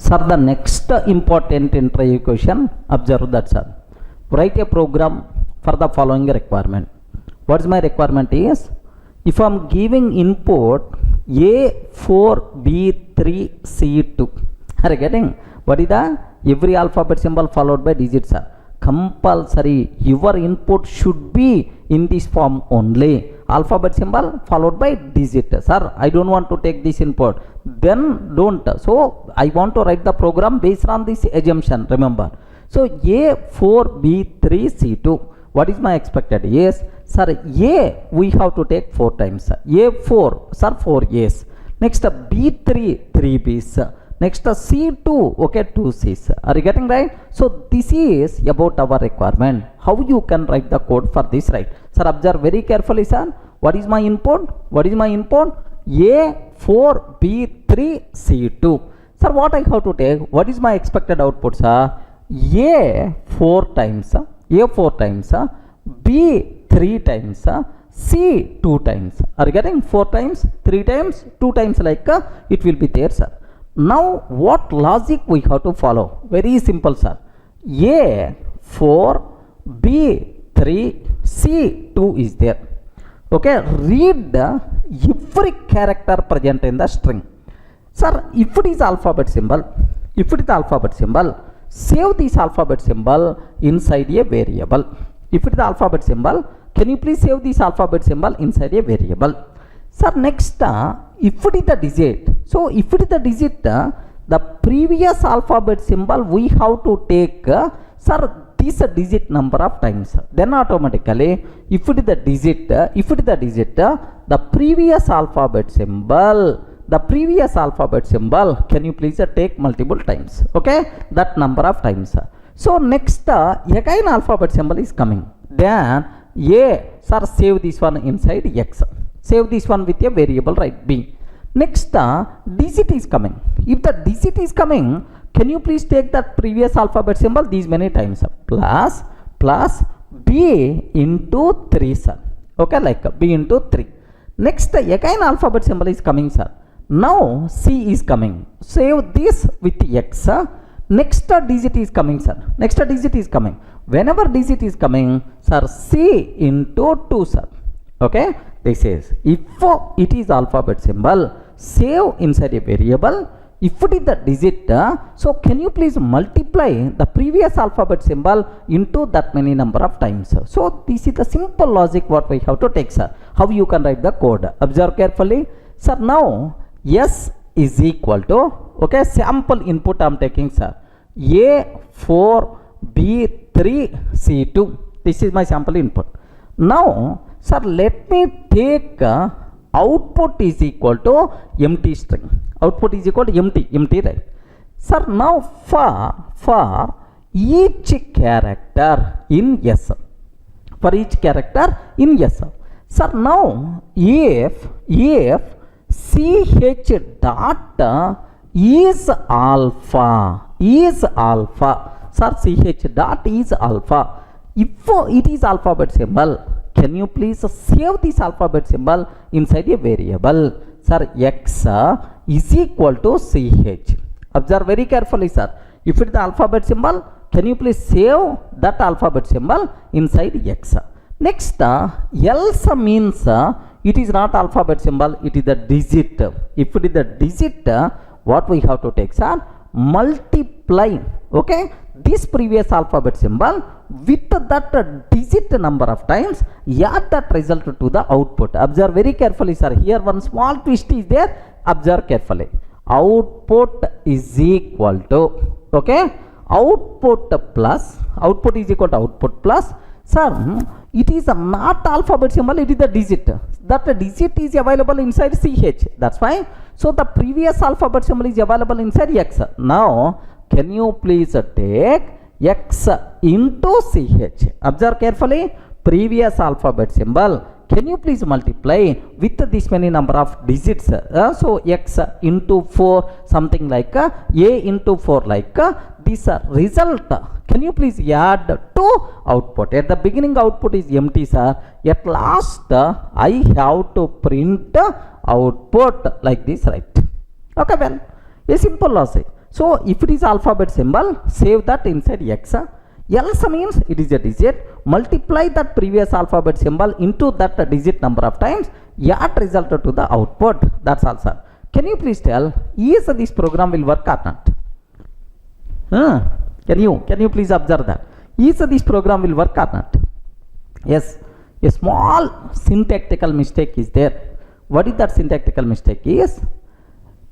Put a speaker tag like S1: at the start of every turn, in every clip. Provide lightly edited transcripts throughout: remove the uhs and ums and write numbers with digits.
S1: Sir, the next important interview question, observe that, sir. Write a program for the following requirement. What is my requirement is, if I am giving input a4b3c2, are you getting? What is the every alphabet symbol followed by digits, sir? Compulsory, your input should be in this form only. Alphabet symbol followed by digit. Sir, I don't want to take this input. Then don't. So I want to write the program based on this assumption. Remember. So a4b3c2. What is my expected? Yes, sir. A we have to take 4 times. A4, sir, 4 A's. Next B3, 3 B's. Next C2, okay, 2 C's. Are you getting right? So this is about our requirement. How you can write the code for this, right? Sir, observe very carefully, sir. What is my input? What is my input? A4B3C2. Sir, what I have to take? What is my expected output, sir? A 4 times, A 4 times, B 3 times, C 2 times. Are you getting? 4 times, 3 times, 2 times, like it will be there, sir. Now what logic we have to follow? Very simple, sir. A4 B3 C2 is there. Okay, read every character present in the string. Sir, if it is alphabet symbol, save this alphabet symbol inside a variable. If it is alphabet symbol, can you please save this alphabet symbol inside a variable? Sir, next, if it is the digit, so if it is the digit, the previous alphabet symbol we have to take, sir, this digit number of times. Then automatically, if it is the digit, the previous alphabet symbol, can you please take multiple times? Okay, that number of times. So next, again alphabet symbol is coming. Then sir, save this one inside X. Save this one with a variable, right? B. Next, digit is coming. If the digit is coming, can you please take that previous alphabet symbol these many times? Plus B into 3, sir. Okay, like B into 3. Next, again alphabet symbol is coming, sir. Now C is coming. Save this with X. Next digit is coming, sir. Next digit is coming. Whenever digit is coming, sir, C into 2, sir. Okay, this is if it is alphabet symbol, save inside a variable. If it is the digit, so can you please multiply the previous alphabet symbol into that many number of times? So this is the simple logic what we have to take, sir. How you can write the code? Observe carefully, sir. Now S is equal to, okay, sample input I am taking, sir. A4B3C2. This is my sample input. Now, sir, let me take output is equal to empty string. Output is equal to empty, right? Sir, now for each character in S. For each character in S. Sir, now if CH dot is alpha, sir, CH dot is alpha. If it is alphabet symbol, can you please save this alphabet symbol inside a variable? Sir, X is equal to CH. Observe very carefully, sir. If it is the alphabet symbol, can you please save that alphabet symbol inside X? Next, else means it is not alphabet symbol, it is the digit. If it is the digit, what we have to take, sir? Multiply, okay, this previous alphabet symbol with that digit number of times, add that result to the output. Observe very carefully, sir. Here one small twist is there. Observe carefully. Output is equal to, okay, output is equal to output plus, sir, it is not alphabet symbol, it is the digit. That digit is available inside CH. That's why. So the previous alphabet symbol is available inside X. Now, can you please take X into CH? Observe carefully. Previous alphabet symbol, can you please multiply with this many number of digits? So X into 4, something like A into 4, like this result. Can you please add to output? At the beginning output is empty, sir. At last I have to print output like this, right? Okay, well, a simple logic. So if it is alphabet symbol, save that inside X. Else means it is a digit, multiply that previous alphabet symbol into that digit number of times, add result to the output. That's all, sir. Can you please tell, is this program will work or not? Can you please observe that? Is this program will work or not? Yes, a small syntactical mistake is there. What is that syntactical mistake is?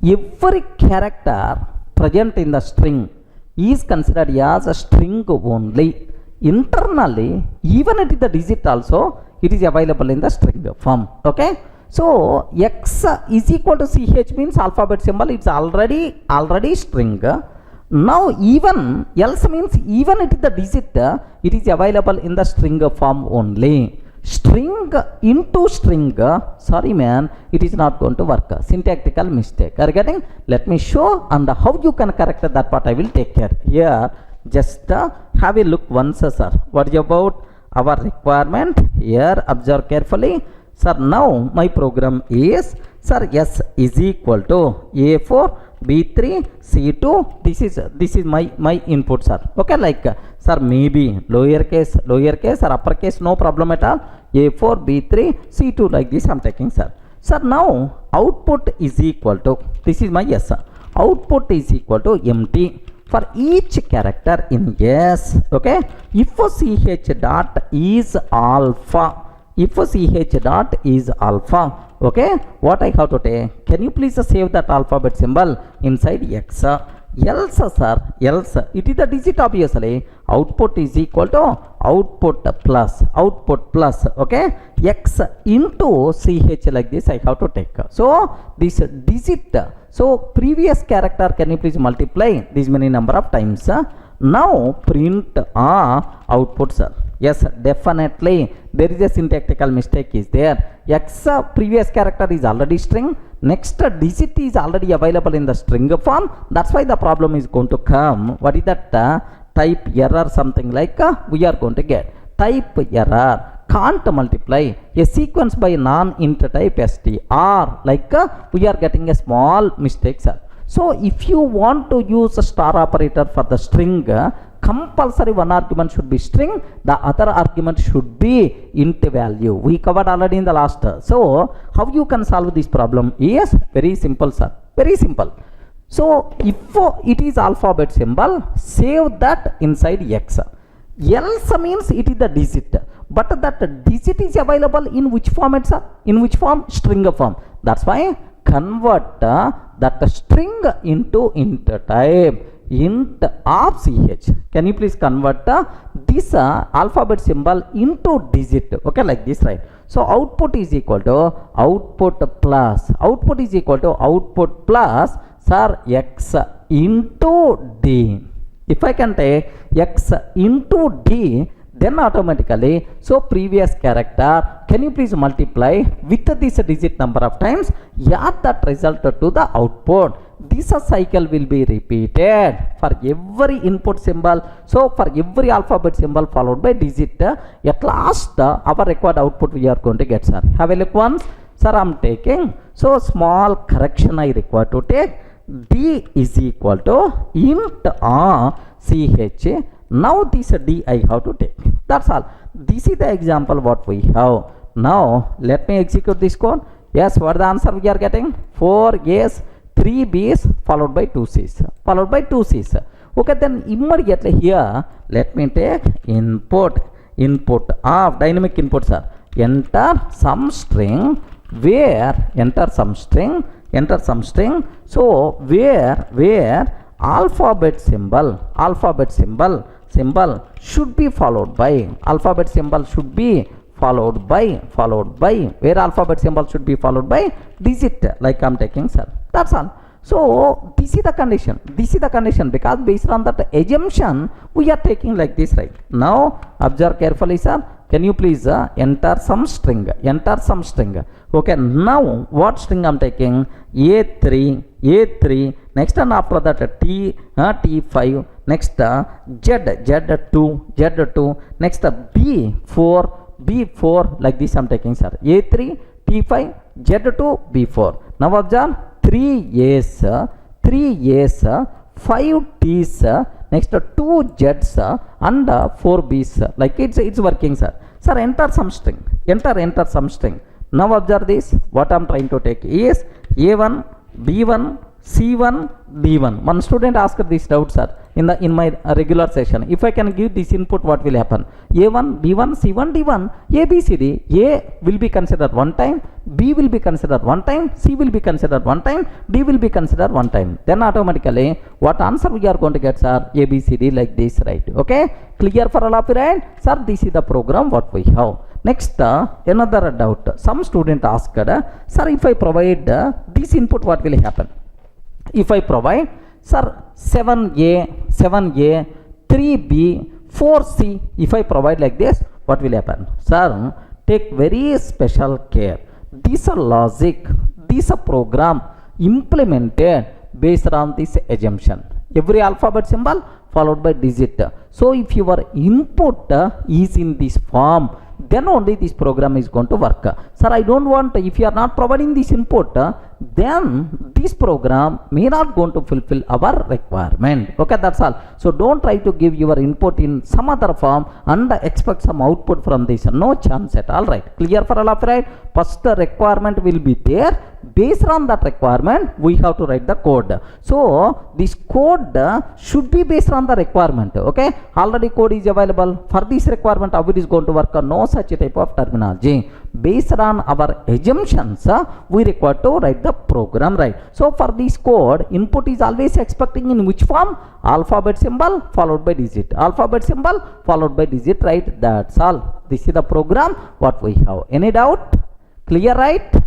S1: Every character present in the string is considered as a string only. Internally, even it is the digit also, it is available in the string form. Okay. So X is equal to CH means alphabet symbol. It's already string. Now even else means even it is the digit, it is available in the string form only. String into string, sorry man, it is not going to work. Syntactical mistake. Are you getting? Let me show and how you can correct that part. I will take care. Here just have a look once, sir. What is about our requirement? Here observe carefully, sir. Now my program is, sir, S is equal to a4b3c2. This is my input, sir. Okay, like sir, maybe lowercase or uppercase, no problem at all. a4b3c2 like this I'm taking, sir. Sir, now output is equal to, this is my S, output is equal to empty for each character in S. Okay, if ch dot is alpha, okay, what I have to take? Can you please save that alphabet symbol inside X? Else, sir, else it is the digit obviously. Output is equal to output plus, okay, X into CH like this I have to take. So this digit, so previous character, can you please multiply this many number of times? Now print output, sir. Yes, definitely there is a syntactical mistake is there. X previous character is already string, next digit is already available in the string form. That's why the problem is going to come. What is that? Type error, something like we are going to get. Type error, can't multiply a sequence by non-int type str, like we are getting a small mistake, sir. So if you want to use a star operator for the string, compulsory one argument should be string, the other argument should be int value. We covered already in the last. So how you can solve this problem is very simple, sir. Very simple. So if it is alphabet symbol, save that inside X. Else means it is the digit, but that digit is available in which format, sir? In which form? String form. That's why convert that string into int type, int of CH. Can you please convert this alphabet symbol into digit? Okay, like this, right? So output is equal to output plus, sir, X into D. If I can take X into D, then automatically, so previous character, can you please multiply with this digit number of times, add that result to the output. This cycle will be repeated for every input symbol. So for every alphabet symbol followed by digit, at last our required output we are going to get, sir. Have a look once, sir. I'm taking, so small correction I require to take. D is equal to int CH. Now this D I have to take. That's all. This is the example what we have. Now let me execute this code. Yes, what the answer we are getting? 4 A's, 3 B's followed by 2 C's. Okay, then immediately here let me take input of dynamic input, sir. Enter some string, where enter some string. So where alphabet symbol should be followed by, where alphabet symbol should be followed by digit, like I'm taking, sir. That's all. So this is the condition, because based on that assumption we are taking like this, right? Now observe carefully, sir. Can you please enter some string? Okay, now what string I'm taking? A3, next, and after that T5, next Z2, next B4, like this I'm taking, sir. A3, T5, Z2, B4. Now observe 3 A's 5 T's, next 2 Z's and 4 B's. Like it's working, sir. Sir, enter some string. Enter some string. Now observe this. What I'm trying to take is A1, B1, C1, D1. One student asked this doubt, sir, in my regular session. If I can give this input, what will happen? A1, B1, C1, D1, A, B, C, D. A will be considered one time, B will be considered one time, C will be considered one time, D will be considered one time. Then automatically, what answer we are going to get, sir? A, B, C, D like this, right? Okay? Clear for all of you, right? Sir, this is the program what we have. Next, another doubt. Some student asked, sir, if I provide this input, what will happen? If I provide, sir, 7A, 3B, 4C, if I provide like this, what will happen? Sir, take very special care. This logic, this program implemented based on this assumption. Every alphabet symbol followed by digit. So if your input is in this form, then only this program is going to work. Sir, I don't want, if you are not providing this input, then this program may not going to fulfill our requirement. Okay, that's all. So don't try to give your input in some other form and expect some output from this. No chance at all, right? Clear for all of you, right? First requirement will be there. Based on that requirement, we have to write the code. So this code should be based on the requirement. Okay, already code is available. For this requirement, how it is going to work? No such type of terminology. Based on our assumptions, we require to write the program, right? So for this code, input is always expecting in which form? Alphabet symbol followed by digit. Alphabet symbol followed by digit, right? That's all. This is the program what we have. Any doubt? Clear, right?